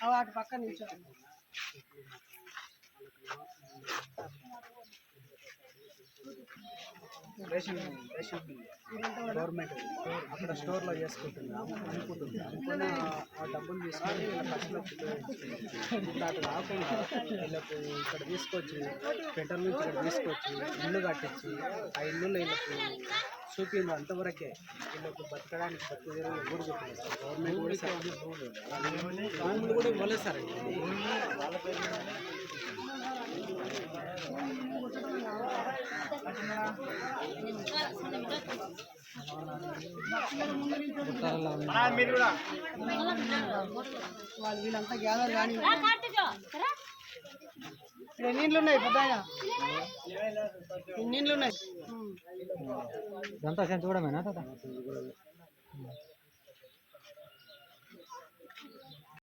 వాటి పక్క నిల్చో ration government అక్కడ స్టోర్లో చేసుకుంటుంది అనుకుంటుంది అనుకున్న ఆ డబ్బులు తీసుకొని ఖర్చులో ఇప్పుడు అటు కాకుండా వీళ్ళకు ఇక్కడ తీసుకొచ్చి పెట్రోల్ నుంచి ఇక్కడ తీసుకొచ్చి ఇల్లు కట్టించి ఆ ఇల్లులో వీళ్ళకు చూపింది అంతవరకే వీళ్ళకు బతకడానికి బతుకు ఊరుకుంటుంది సార్ గవర్నమెంట్ కూడా సార్ భూములు కూడా ఇవ్వలేదు సార్ వాళ్ళ పేరు వాళ్ళు వీళ్ళంతా గ్యాదర్ కానీ ఇక్కడ నీళ్ళు ఉన్నాయి పెద్ద నీళ్ళు ఉన్నాయి ఇదంతా చూడమేనా